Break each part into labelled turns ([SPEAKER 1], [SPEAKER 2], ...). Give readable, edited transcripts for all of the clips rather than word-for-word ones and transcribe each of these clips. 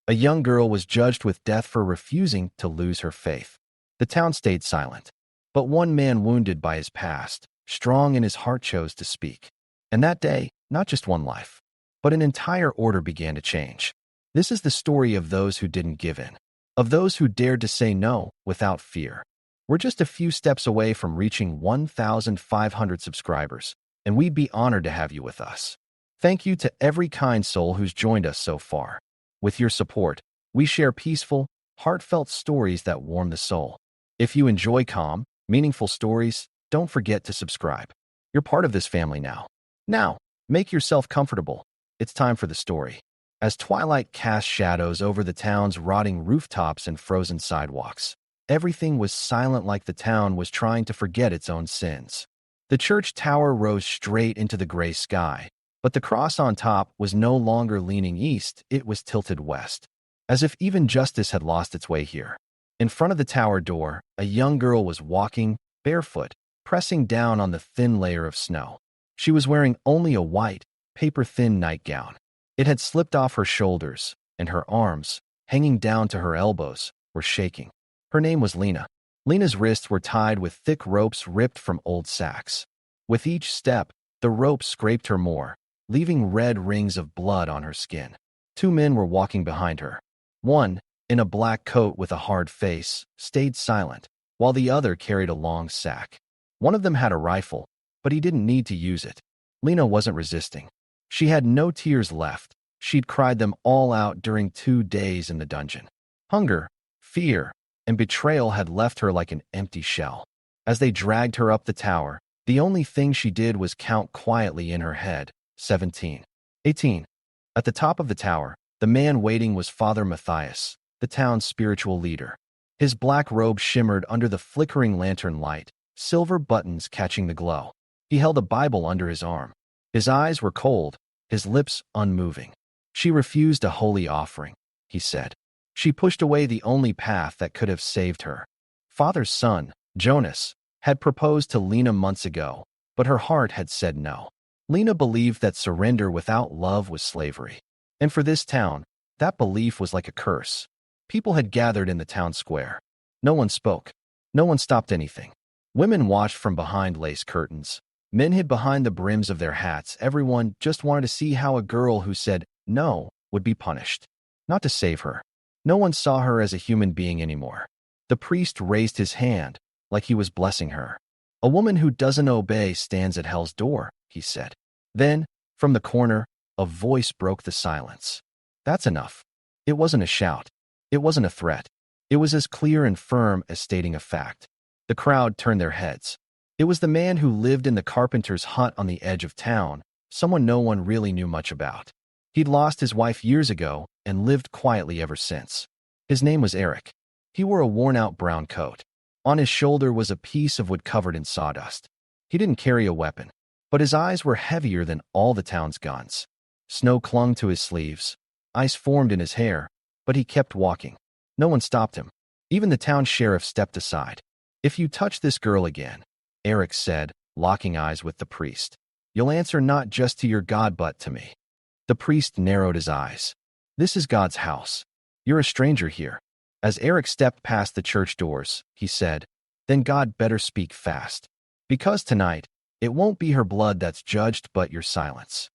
[SPEAKER 1] A young girl was judged with death for refusing to lose her faith. The town stayed silent. But one man wounded by his past, strong in his heart, chose to speak. And that day, not just one life, but an entire order began to change. This is the story of those who didn't give in, of those who dared to say no without fear. We're just a few steps away from reaching 1,500 subscribers, and we'd be honored to have you with us. Thank you to every kind soul who's joined us so far. With your support, we share peaceful, heartfelt stories that warm the soul. If you enjoy calm, meaningful stories, don't forget to subscribe. You're part of this family now. Now, make yourself comfortable. It's time for the story. As twilight cast shadows over the town's rotting rooftops and frozen sidewalks, everything was silent, like the town was trying to forget its own sins. The church tower rose straight into the gray sky, but the cross on top was no longer leaning east, it was tilted west, as if even justice had lost its way here. In front of the tower door, a young girl was walking, barefoot, pressing down on the thin layer of snow. She was wearing only a white, paper-thin nightgown. It had slipped off her shoulders, and her arms, hanging down to her elbows, were shaking. Her name was Lena. Lena's wrists were tied with thick ropes ripped from old sacks. With each step, the rope scraped her more, leaving red rings of blood on her skin. Two men were walking behind her. One, in a black coat with a hard face, stayed silent, while the other carried a long sack. One of them had a rifle, but he didn't need to use it. Lena wasn't resisting. She had no tears left. She'd cried them all out during 2 days in the dungeon. Hunger, fear, and betrayal had left her like an empty shell. As they dragged her up the tower, the only thing she did was count quietly in her head, 17, 18. At the top of the tower, the man waiting was Father Matthias, the town's spiritual leader. His black robe shimmered under the flickering lantern light, silver buttons catching the glow. He held a Bible under his arm. His eyes were cold, his lips unmoving. She refused a holy offering, he said. She pushed away the only path that could have saved her. Father's son, Jonas, had proposed to Lena months ago, but her heart had said no. Lena believed that surrender without love was slavery. And for this town, that belief was like a curse. People had gathered in the town square. No one spoke. No one stopped anything. Women watched from behind lace curtains. Men hid behind the brims of their hats. Everyone just wanted to see how a girl who said no would be punished. Not to save her. No one saw her as a human being anymore. The priest raised his hand, like he was blessing her. A woman who doesn't obey stands at hell's door, he said. Then, from the corner, a voice broke the silence. That's enough. It wasn't a shout. It wasn't a threat. It was as clear and firm as stating a fact. The crowd turned their heads. It was the man who lived in the carpenter's hut on the edge of town, someone no one really knew much about. He'd lost his wife years ago and lived quietly ever since. His name was Eric. He wore a worn-out brown coat. On his shoulder was a piece of wood covered in sawdust. He didn't carry a weapon, but his eyes were heavier than all the town's guns. Snow clung to his sleeves. Ice formed in his hair, but he kept walking. No one stopped him. Even the town sheriff stepped aside. If you touch this girl again, Eric said, locking eyes with the priest, you'll answer not just to your God but to me. The priest narrowed his eyes. This is God's house. You're a stranger here. As Eric stepped past the church doors, he said, then God better speak fast. Because tonight, it won't be her blood that's judged but your silence.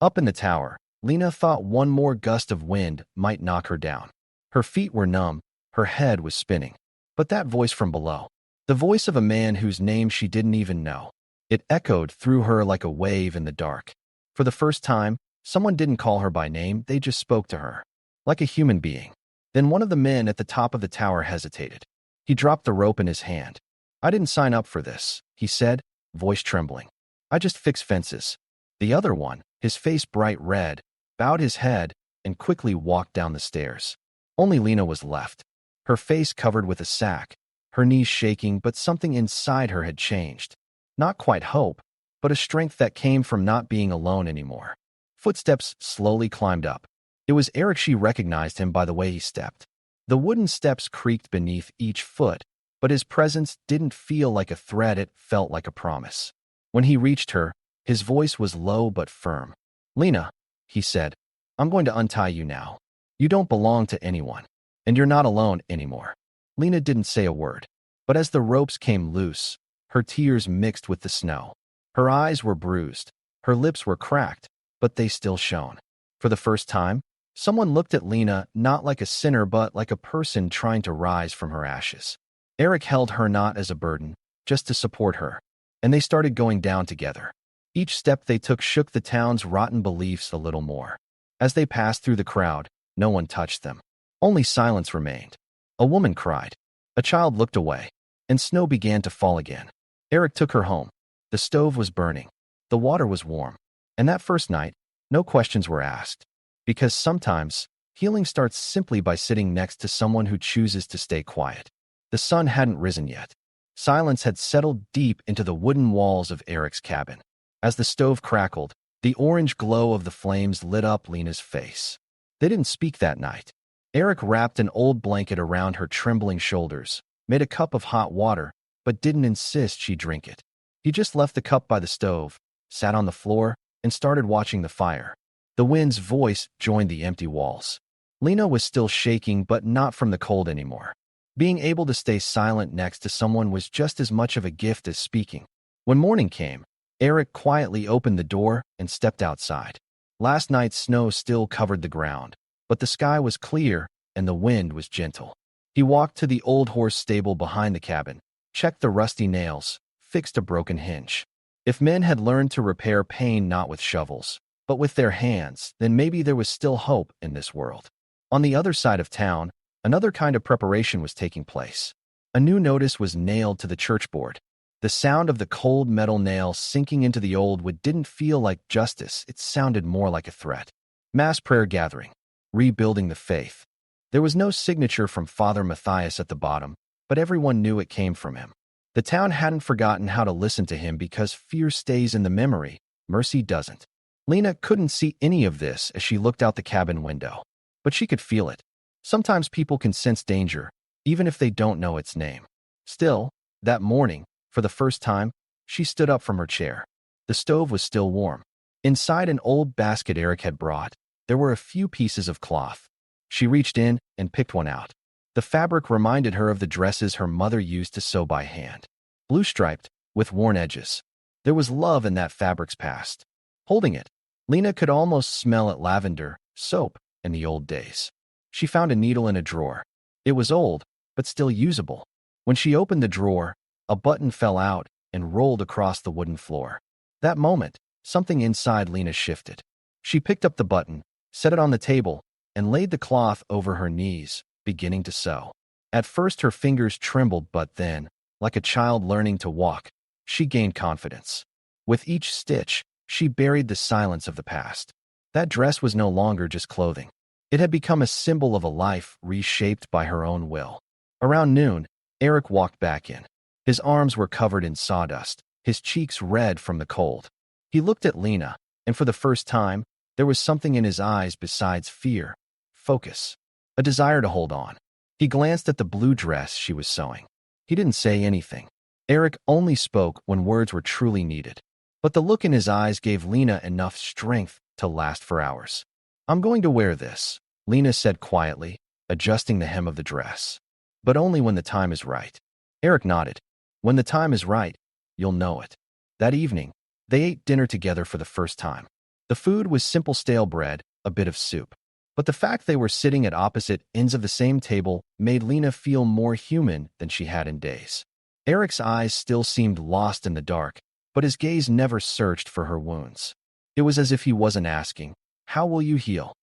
[SPEAKER 1] Up in the tower, Lena thought one more gust of wind might knock her down. Her feet were numb, her head was spinning. But that voice from below, the voice of a man whose name she didn't even know, it echoed through her like a wave in the dark. For the first time, someone didn't call her by name, they just spoke to her, like a human being. Then one of the men at the top of the tower hesitated. He dropped the rope in his hand. I didn't sign up for this, he said, voice trembling. I just fix fences. The other one, his face bright red, bowed his head and quickly walked down the stairs. Only Lena was left, her face covered with a sack, her knees shaking, but something inside her had changed. Not quite hope, but a strength that came from not being alone anymore. Footsteps slowly climbed up. It was Eric. She recognized him by the way he stepped. The wooden steps creaked beneath each foot, but his presence didn't feel like a threat, it felt like a promise. When he reached her, his voice was low but firm. Lena, he said, I'm going to untie you now. You don't belong to anyone. And you're not alone anymore. Lena didn't say a word. But as the ropes came loose, her tears mixed with the snow. Her eyes were bruised. Her lips were cracked, but they still shone. For the first time, someone looked at Lena not like a sinner but like a person trying to rise from her ashes. Eric held her not as a burden, just to support her. And they started going down together. Each step they took shook the town's rotten beliefs a little more. As they passed through the crowd, no one touched them. Only silence remained. A woman cried. A child looked away. And snow began to fall again. Eric took her home. The stove was burning. The water was warm. And that first night, no questions were asked. Because sometimes, healing starts simply by sitting next to someone who chooses to stay quiet. The sun hadn't risen yet. Silence had settled deep into the wooden walls of Eric's cabin. As the stove crackled, the orange glow of the flames lit up Lena's face. They didn't speak that night. Eric wrapped an old blanket around her trembling shoulders, made a cup of hot water, but didn't insist she drink it. He just left the cup by the stove, sat on the floor, and started watching the fire. The wind's voice joined the empty walls. Lena was still shaking, but not from the cold anymore. Being able to stay silent next to someone was just as much of a gift as speaking. When morning came, Eric quietly opened the door and stepped outside. Last night's snow still covered the ground, but the sky was clear and the wind was gentle. He walked to the old horse stable behind the cabin, checked the rusty nails, fixed a broken hinge. If men had learned to repair pain not with shovels, but with their hands, then maybe there was still hope in this world. On the other side of town, another kind of preparation was taking place. A new notice was nailed to the church board. The sound of the cold metal nail sinking into the old wood didn't feel like justice, it sounded more like a threat. Mass prayer gathering. Rebuilding the faith. There was no signature from Father Matthias at the bottom, but everyone knew it came from him. The town hadn't forgotten how to listen to him because fear stays in the memory, mercy doesn't. Lena couldn't see any of this as she looked out the cabin window, but she could feel it. Sometimes people can sense danger, even if they don't know its name. Still, that morning, for the first time, she stood up from her chair. The stove was still warm. Inside an old basket Eric had brought, there were a few pieces of cloth. She reached in and picked one out. The fabric reminded her of the dresses her mother used to sew by hand. Blue-striped, with worn edges. There was love in that fabric's past. Holding it, Lena could almost smell it lavender, soap, and the old days. She found a needle in a drawer. It was old, but still usable. When she opened the drawer, a button fell out and rolled across the wooden floor. That moment, something inside Lena shifted. She picked up the button, set it on the table, and laid the cloth over her knees, beginning to sew. At first her fingers trembled, but then, like a child learning to walk, she gained confidence. With each stitch, she buried the silence of the past. That dress was no longer just clothing. It had become a symbol of a life reshaped by her own will. Around noon, Eric walked back in. His arms were covered in sawdust, his cheeks red from the cold. He looked at Lena, and for the first time, there was something in his eyes besides fear. Focus. A desire to hold on. He glanced at the blue dress she was sewing. He didn't say anything. Eric only spoke when words were truly needed. But the look in his eyes gave Lena enough strength to last for hours. "I'm going to wear this," Lena said quietly, adjusting the hem of the dress. "But only when the time is right." Eric nodded. "When the time is right, you'll know it." That evening, they ate dinner together for the first time. The food was simple stale bread, a bit of soup. But the fact they were sitting at opposite ends of the same table made Lena feel more human than she had in days. Eric's eyes still seemed lost in the dark, but his gaze never searched for her wounds. It was as if he wasn't asking, "How will you heal?"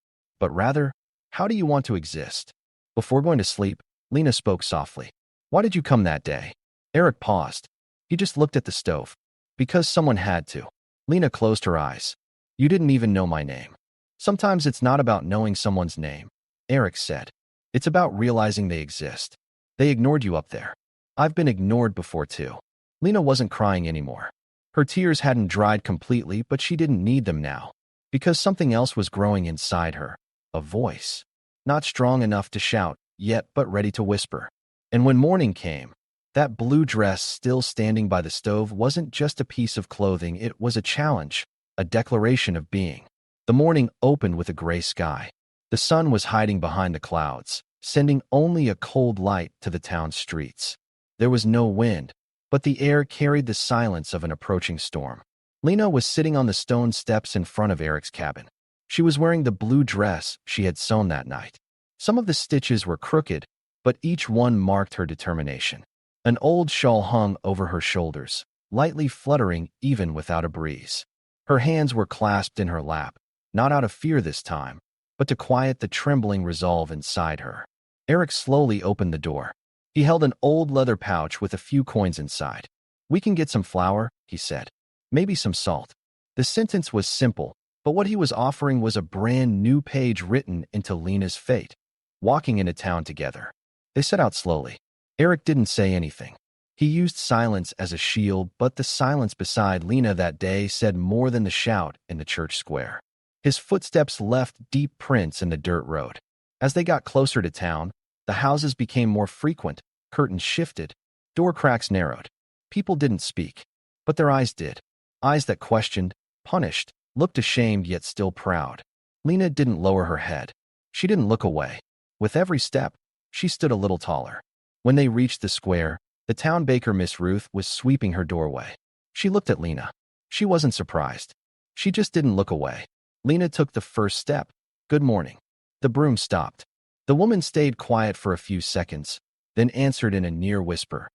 [SPEAKER 1] but rather, "How do you want to exist?" Before going to sleep, Lena spoke softly. "Why did you come that day?" Eric paused. He just looked at the stove. "Because someone had to." Lena closed her eyes. "You didn't even know my name." "Sometimes it's not about knowing someone's name," Eric said. "It's about realizing they exist. They ignored you up there. I've been ignored before too." Lena wasn't crying anymore. Her tears hadn't dried completely, but she didn't need them now. Because something else was growing inside her. A voice. Not strong enough to shout, yet but ready to whisper. And when morning came, that blue dress still standing by the stove wasn't just a piece of clothing, it was a challenge, a declaration of being. The morning opened with a gray sky. The sun was hiding behind the clouds, sending only a cold light to the town's streets. There was no wind, but the air carried the silence of an approaching storm. Lena was sitting on the stone steps in front of Eric's cabin. She was wearing the blue dress she had sewn that night. Some of the stitches were crooked, but each one marked her determination. An old shawl hung over her shoulders, lightly fluttering even without a breeze. Her hands were clasped in her lap, not out of fear this time, but to quiet the trembling resolve inside her. Eric slowly opened the door. He held an old leather pouch with a few coins inside. "We can get some flour," he said. "Maybe some salt." The sentence was simple, but what he was offering was a brand new page written into Lena's fate. Walking into town together. They set out slowly. Eric didn't say anything. He used silence as a shield, but the silence beside Lena that day said more than the shout in the church square. His footsteps left deep prints in the dirt road. As they got closer to town, the houses became more frequent, curtains shifted, door cracks narrowed. People didn't speak, but their eyes did. Eyes that questioned, punished, looked ashamed yet still proud. Lena didn't lower her head. She didn't look away. With every step, she stood a little taller. When they reached the square, the town baker, Miss Ruth, was sweeping her doorway. She looked at Lena. She wasn't surprised. She just didn't look away. Lena took the first step. "Good morning." The broom stopped. The woman stayed quiet for a few seconds, then answered in a near whisper,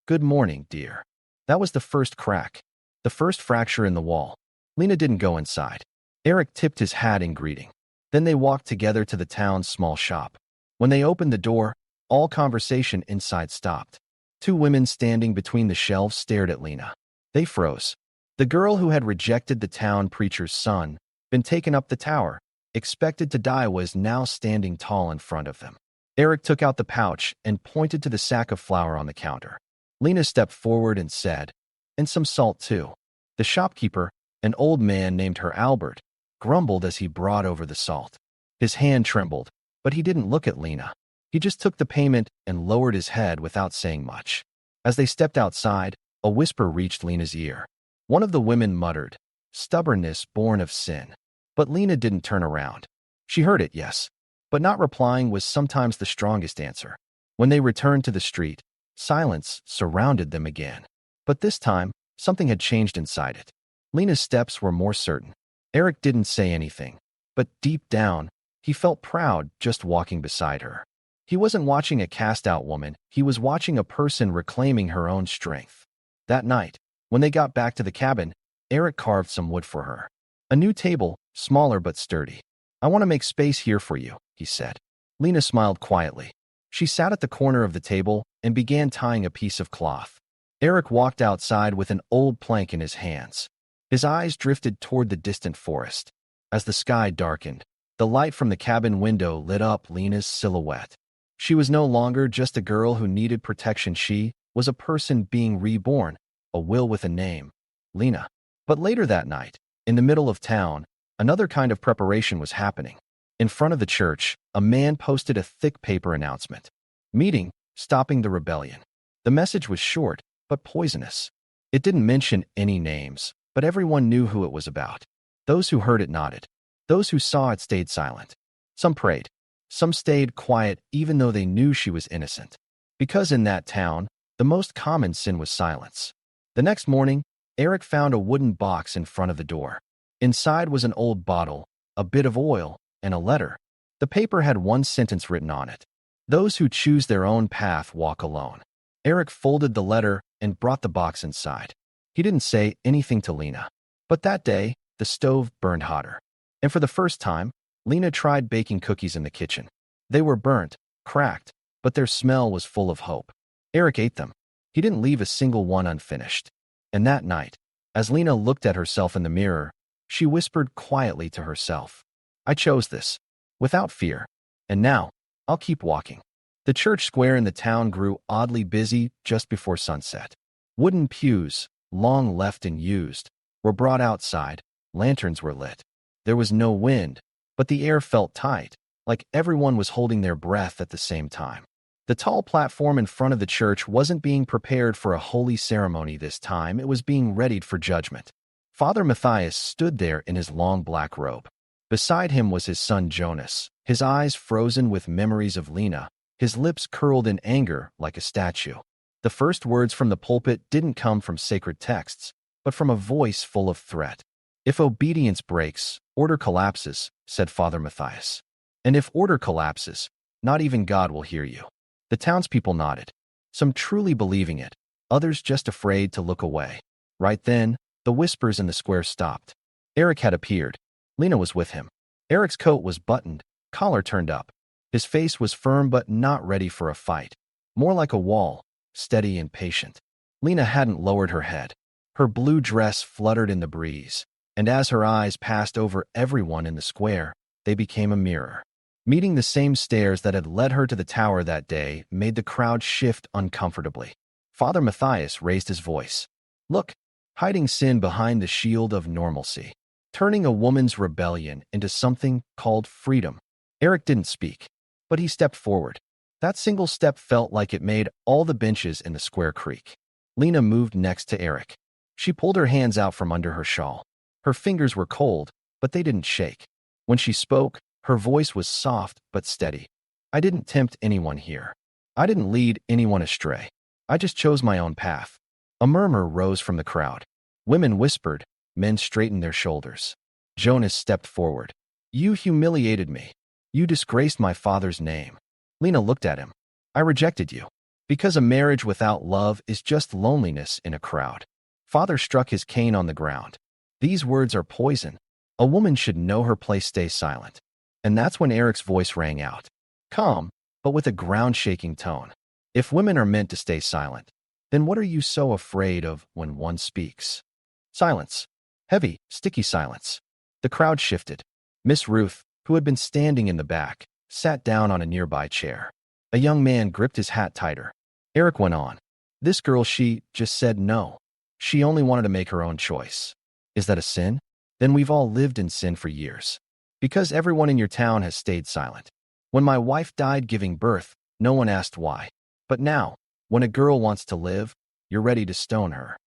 [SPEAKER 1] "Good morning, dear." That was the first crack, the first fracture in the wall. Lena didn't go inside. Eric tipped his hat in greeting. Then they walked together to the town's small shop. When they opened the door, all conversation inside stopped. Two women standing between the shelves stared at Lena. They froze. The girl who had rejected the town preacher's son, been taken up the tower, expected to die, was now standing tall in front of them. Eric took out the pouch and pointed to the sack of flour on the counter. Lena stepped forward and said, "And some salt too." The shopkeeper, an old man named her Albert, grumbled as he brought over the salt. His hand trembled, but he didn't look at Lena. He just took the payment and lowered his head without saying much. As they stepped outside, a whisper reached Lena's ear. One of the women muttered, "Stubbornness born of sin." But Lena didn't turn around. She heard it, yes, but not replying was sometimes the strongest answer. When they returned to the street, silence surrounded them again. But this time, something had changed inside it. Lena's steps were more certain. Eric didn't say anything, but deep down, he felt proud just walking beside her. He wasn't watching a cast-out woman, he was watching a person reclaiming her own strength. That night, when they got back to the cabin, Eric carved some wood for her. A new table, smaller but sturdy. "I want to make space here for you," he said. Lena smiled quietly. She sat at the corner of the table and began tying a piece of cloth. Eric walked outside with an old plank in his hands. His eyes drifted toward the distant forest. As the sky darkened, the light from the cabin window lit up Lena's silhouette. She was no longer just a girl who needed protection. She was a person being reborn, a will with a name, Lena. But later that night, in the middle of town, another kind of preparation was happening. In front of the church, a man posted a thick paper announcement. "Meeting, stopping the rebellion." The message was short, but poisonous. It didn't mention any names, but everyone knew who it was about. Those who heard it nodded. Those who saw it stayed silent. Some prayed. Some stayed quiet even though they knew she was innocent. Because in that town, the most common sin was silence. The next morning, Eric found a wooden box in front of the door. Inside was an old bottle, a bit of oil, and a letter. The paper had one sentence written on it. "Those who choose their own path walk alone." Eric folded the letter and brought the box inside. He didn't say anything to Lena. But that day, the stove burned hotter. And for the first time, Lena tried baking cookies in the kitchen. They were burnt, cracked, but their smell was full of hope. Eric ate them. He didn't leave a single one unfinished. And that night, as Lena looked at herself in the mirror, she whispered quietly to herself, "I chose this, without fear, and now, I'll keep walking." The church square in the town grew oddly busy just before sunset. Wooden pews, long left unused, were brought outside, lanterns were lit. There was no wind, but the air felt tight, like everyone was holding their breath at the same time. The tall platform in front of the church wasn't being prepared for a holy ceremony this time, it was being readied for judgment. Father Matthias stood there in his long black robe. Beside him was his son Jonas, his eyes frozen with memories of Lena, his lips curled in anger like a statue. The first words from the pulpit didn't come from sacred texts, but from a voice full of threat. "If obedience breaks, order collapses," said Father Matthias. "And if order collapses, not even God will hear you." The townspeople nodded, some truly believing it, others just afraid to look away. Right then, the whispers in the square stopped. Eric had appeared. Lena was with him. Eric's coat was buttoned, collar turned up. His face was firm but not ready for a fight. More like a wall, steady and patient. Lena hadn't lowered her head. Her blue dress fluttered in the breeze, and as her eyes passed over everyone in the square, they became a mirror. Meeting the same stairs that had led her to the tower that day made the crowd shift uncomfortably. Father Matthias raised his voice. "Look, hiding sin behind the shield of normalcy. Turning a woman's rebellion into something called freedom." Eric didn't speak, but he stepped forward. That single step felt like it made all the benches in the square creak. Lena moved next to Eric. She pulled her hands out from under her shawl. Her fingers were cold, but they didn't shake. When she spoke, her voice was soft but steady. "I didn't tempt anyone here. I didn't lead anyone astray. I just chose my own path." A murmur rose from the crowd. Women whispered, men straightened their shoulders. Jonas stepped forward. "You humiliated me. You disgraced my father's name." Lena looked at him. "I rejected you. Because a marriage without love is just loneliness in a crowd." Father struck his cane on the ground. "These words are poison. A woman should know her place, stay silent." And that's when Eric's voice rang out. Calm, but with a ground-shaking tone. "If women are meant to stay silent, then what are you so afraid of when one speaks?" Silence. Heavy, sticky silence. The crowd shifted. Miss Ruth, who had been standing in the back, sat down on a nearby chair. A young man gripped his hat tighter. Eric went on. "This girl, she just said no. She only wanted to make her own choice. Is that a sin? Then we've all lived in sin for years. Because everyone in your town has stayed silent. When my wife died giving birth, no one asked why. But now, when a girl wants to live, you're ready to stone her."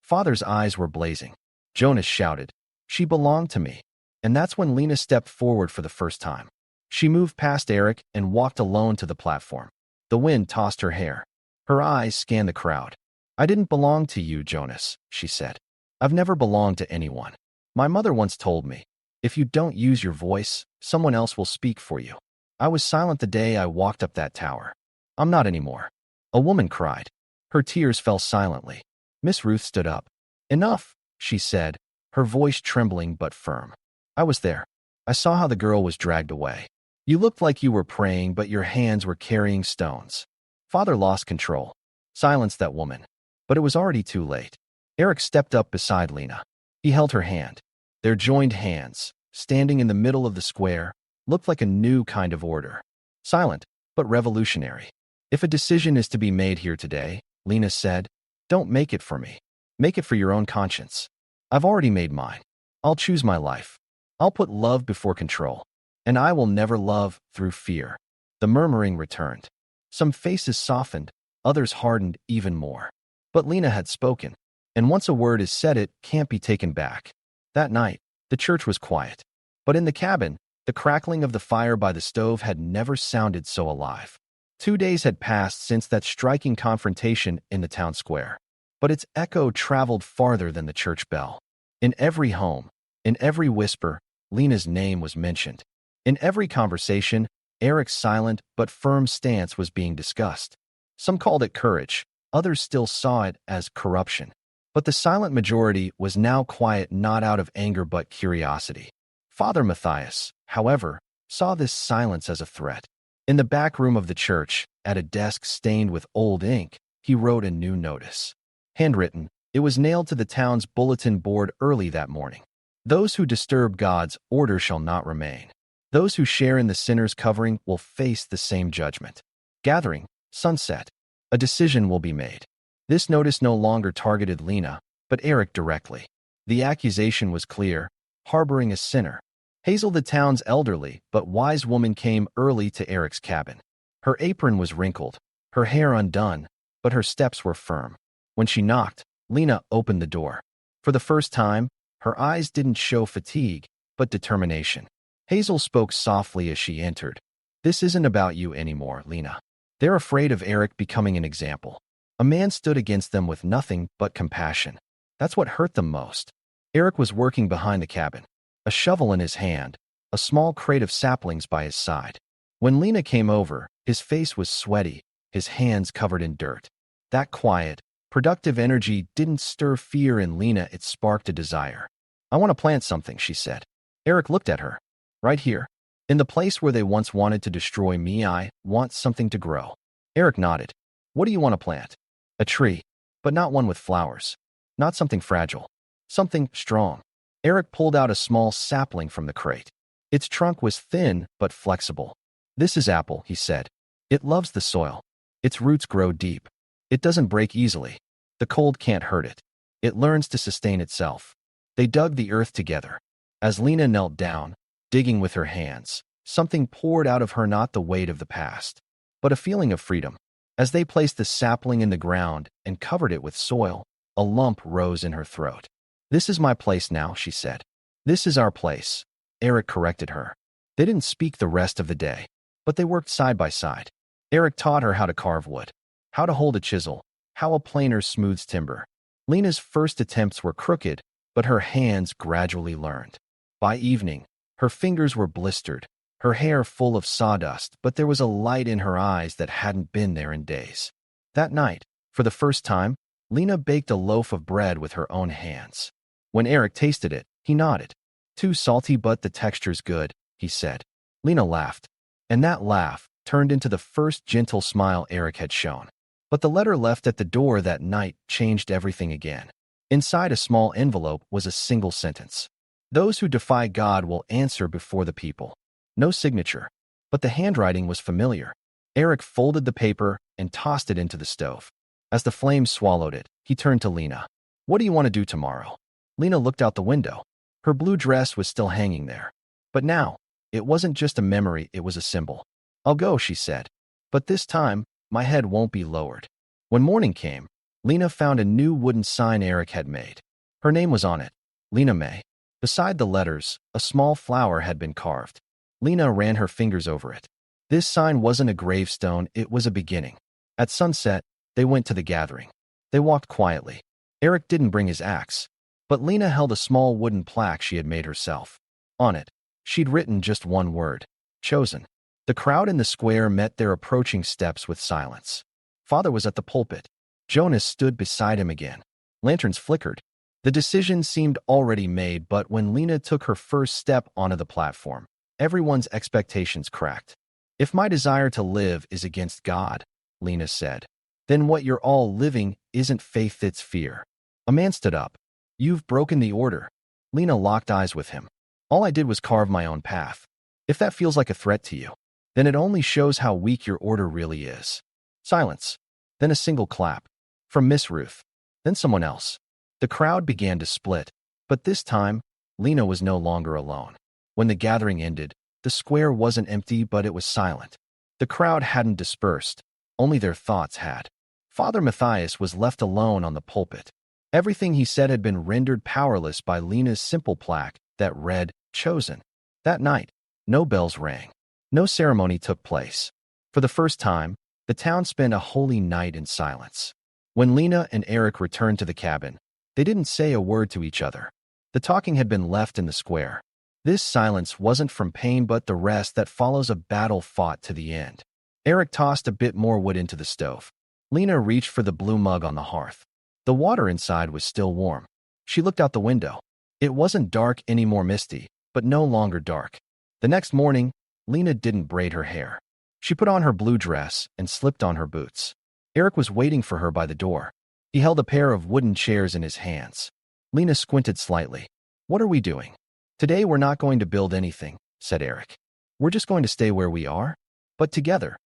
[SPEAKER 1] Father's eyes were blazing. Jonas shouted, "She belonged to me." And that's when Lena stepped forward for the first time. She moved past Eric and walked alone to the platform. The wind tossed her hair. Her eyes scanned the crowd. "I didn't belong to you, Jonas," she said. "I've never belonged to anyone. My mother once told me, if you don't use your voice, someone else will speak for you. I was silent the day I walked up that tower. I'm not anymore." A woman cried. Her tears fell silently. Miss Ruth stood up. "Enough," she said, her voice trembling but firm. "I was there. I saw how the girl was dragged away. You looked like you were praying, but your hands were carrying stones." Father lost control. Silenced that woman. But it was already too late. Eric stepped up beside Lena. He held her hand. Their joined hands, standing in the middle of the square, looked like a new kind of order. Silent, but revolutionary. "If a decision is to be made here today," Lena said, "don't make it for me. Make it for your own conscience. I've already made mine. I'll choose my life. I'll put love before control. And I will never love through fear." The murmuring returned. Some faces softened, others hardened even more. But Lena had spoken, and once a word is said, it can't be taken back. That night, the church was quiet. But in the cabin, the crackling of the fire by the stove had never sounded so alive. 2 days had passed since that striking confrontation in the town square. But its echo traveled farther than the church bell. In every home, in every whisper, Lena's name was mentioned. In every conversation, Eric's silent but firm stance was being discussed. Some called it courage, others still saw it as corruption. But the silent majority was now quiet, not out of anger but curiosity. Father Matthias, however, saw this silence as a threat. In the back room of the church, at a desk stained with old ink, he wrote a new notice. Handwritten, it was nailed to the town's bulletin board early that morning. "Those who disturb God's order shall not remain. Those who share in the sinner's covering will face the same judgment. Gathering, sunset, a decision will be made." This notice no longer targeted Lena, but Eric directly. The accusation was clear: harboring a sinner. Hazel, the town's elderly but wise woman, came early to Eric's cabin. Her apron was wrinkled, her hair undone, but her steps were firm. When she knocked, Lena opened the door. For the first time, her eyes didn't show fatigue, but determination. Hazel spoke softly as she entered. This isn't about you anymore, Lena. They're afraid of Eric becoming an example. A man stood against them with nothing but compassion. That's what hurt them most. Eric was working behind the cabin, a shovel in his hand, a small crate of saplings by his side. When Lena came over, his face was sweaty, his hands covered in dirt. That quiet, productive energy didn't stir fear in Lena, it sparked a desire. I want to plant something, she said. Eric looked at her. Right here. In the place where they once wanted to destroy me, I want something to grow. Eric nodded. What do you want to plant? A tree, but not one with flowers. Not something fragile. Something strong. Eric pulled out a small sapling from the crate. Its trunk was thin but flexible. This is apple, he said. It loves the soil. Its roots grow deep. It doesn't break easily. The cold can't hurt it. It learns to sustain itself. They dug the earth together. As Lena knelt down, digging with her hands, something poured out of her, not the weight of the past, but a feeling of freedom. As they placed the sapling in the ground and covered it with soil, a lump rose in her throat. This is my place now, she said. This is our place. Eric corrected her. They didn't speak the rest of the day, but they worked side by side. Eric taught her how to carve wood, how to hold a chisel, how a planer smooths timber. Lena's first attempts were crooked, but her hands gradually learned. By evening, her fingers were blistered, her hair full of sawdust, but there was a light in her eyes that hadn't been there in days. That night, for the first time, Lena baked a loaf of bread with her own hands. When Eric tasted it, he nodded. Too salty, but the texture's good, he said. Lena laughed, and that laugh turned into the first gentle smile Eric had shown. But the letter left at the door that night changed everything again. Inside a small envelope was a single sentence. Those who defy God will answer before the people. No signature, but the handwriting was familiar. Eric folded the paper and tossed it into the stove. As the flames swallowed it, he turned to Lena. What do you want to do tomorrow? Lena looked out the window. Her blue dress was still hanging there. But now, it wasn't just a memory, it was a symbol. I'll go, she said. But this time, my head won't be lowered. When morning came, Lena found a new wooden sign Eric had made. Her name was on it, Lena May. Beside the letters, a small flower had been carved. Lena ran her fingers over it. This sign wasn't a gravestone, it was a beginning. At sunset, they went to the gathering. They walked quietly. Eric didn't bring his axe, but Lena held a small wooden plaque she had made herself. On it, she'd written just one word, chosen. The crowd in the square met their approaching steps with silence. Father was at the pulpit. Jonas stood beside him again. Lanterns flickered. The decision seemed already made, but when Lena took her first step onto the platform, everyone's expectations cracked. If my desire to live is against God, Lena said, then what you're all living isn't faith, it's fear. A man stood up. You've broken the order. Lena locked eyes with him. All I did was carve my own path. If that feels like a threat to you, then it only shows how weak your order really is. Silence. Then a single clap. From Miss Ruth. Then someone else. The crowd began to split, but this time, Lena was no longer alone. When the gathering ended, the square wasn't empty, but it was silent. The crowd hadn't dispersed, only their thoughts had. Father Matthias was left alone on the pulpit. Everything he said had been rendered powerless by Lena's simple plaque that read, chosen. That night, no bells rang. No ceremony took place. For the first time, the town spent a holy night in silence. When Lena and Eric returned to the cabin, they didn't say a word to each other. The talking had been left in the square. This silence wasn't from pain, but the rest that follows a battle fought to the end. Eric tossed a bit more wood into the stove. Lena reached for the blue mug on the hearth. The water inside was still warm. She looked out the window. It wasn't dark anymore, misty, but no longer dark. The next morning, Lena didn't braid her hair. She put on her blue dress and slipped on her boots. Eric was waiting for her by the door. He held a pair of wooden chairs in his hands. Lena squinted slightly. What are we doing? Today we're not going to build anything, said Eric. We're just going to stay where we are, but together.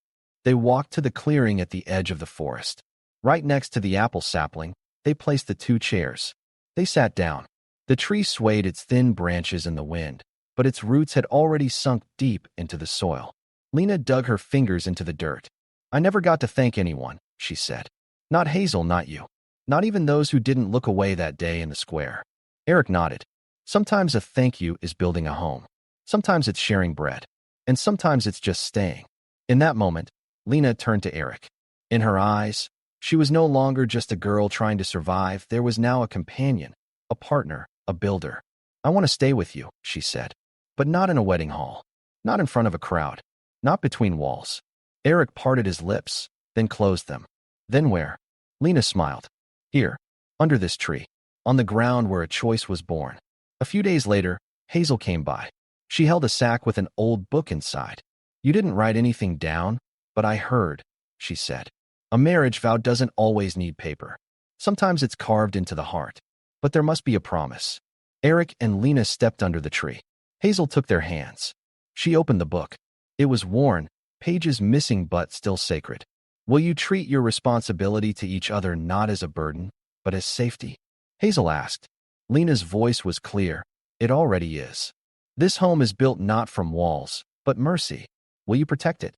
[SPEAKER 1] They walked to the clearing at the edge of the forest. Right next to the apple sapling, they placed the two chairs. They sat down. The tree swayed its thin branches in the wind, but its roots had already sunk deep into the soil. Lena dug her fingers into the dirt. I never got to thank anyone, she said. Not Hazel, not you. Not even those who didn't look away that day in the square. Eric nodded. Sometimes a thank you is building a home. Sometimes it's sharing bread, and sometimes it's just staying. In that moment, Lena turned to Eric. In her eyes, she was no longer just a girl trying to survive. There was now a companion, a partner, a builder. "I want to stay with you," she said, "but not in a wedding hall, not in front of a crowd, not between walls." Eric parted his lips, then closed them. "Then where?" Lena smiled. "Here, under this tree, on the ground where a choice was born." A few days later, Hazel came by. She held a sack with an old book inside. "You didn't write anything down, but I heard," she said. "A marriage vow doesn't always need paper. Sometimes it's carved into the heart. But there must be a promise." Eric and Lena stepped under the tree. Hazel took their hands. She opened the book. It was worn, pages missing but still sacred. "Will you treat your responsibility to each other not as a burden, but as safety?" Hazel asked. Lena's voice was clear. "It already is. This home is built not from walls, but mercy. Will you protect it?"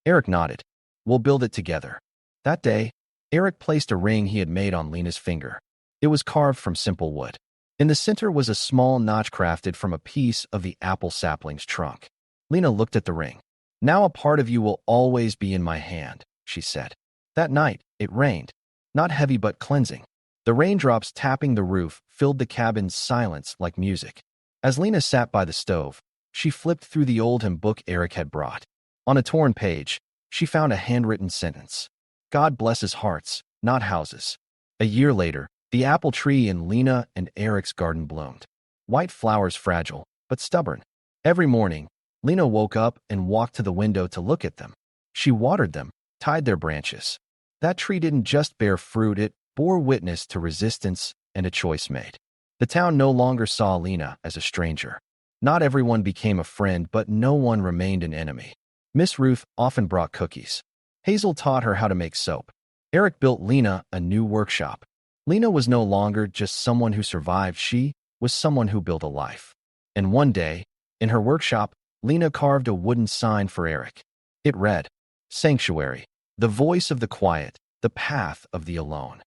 [SPEAKER 1] Eric nodded. "We'll build it together." That day, Eric placed a ring he had made on Lena's finger. It was carved from simple wood. In the center was a small notch crafted from a piece of the apple sapling's trunk. Lena looked at the ring. "Now a part of you will always be in my hand," she said. That night, it rained. Not heavy but cleansing. The raindrops tapping the roof filled the cabin's silence like music. As Lena sat by the stove, she flipped through the old hymn book Eric had brought. On a torn page, she found a handwritten sentence. "God blesses hearts, not houses." A year later, the apple tree in Lena and Eric's garden bloomed. White flowers, fragile, but stubborn. Every morning, Lena woke up and walked to the window to look at them. She watered them, tied their branches. That tree didn't just bear fruit, it bore witness to resistance and a choice made. The town no longer saw Lena as a stranger. Not everyone became a friend, but no one remained an enemy. Miss Ruth often brought cookies. Hazel taught her how to make soap. Eric built Lena a new workshop. Lena was no longer just someone who survived, she was someone who built a life. And one day, in her workshop, Lena carved a wooden sign for Eric. It read, "Sanctuary, the voice of the quiet, the path of the alone."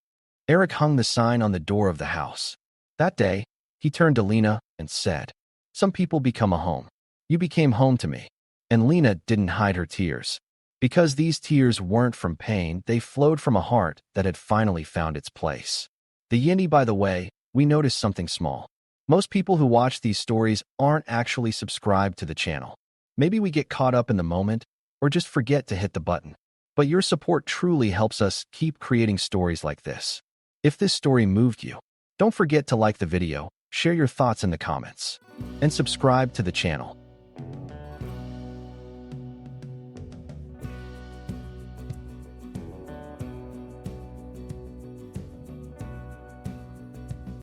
[SPEAKER 1] Eric hung the sign on the door of the house. That day, he turned to Lena and said, "Some people become a home. You became home to me." And Lena didn't hide her tears. Because these tears weren't from pain, they flowed from a heart that had finally found its place. The Yindi, by the way, we noticed something small. Most people who watch these stories aren't actually subscribed to the channel. Maybe we get caught up in the moment or just forget to hit the button. But your support truly helps us keep creating stories like this. If this story moved you, don't forget to like the video, share your thoughts in the comments, and subscribe to the channel.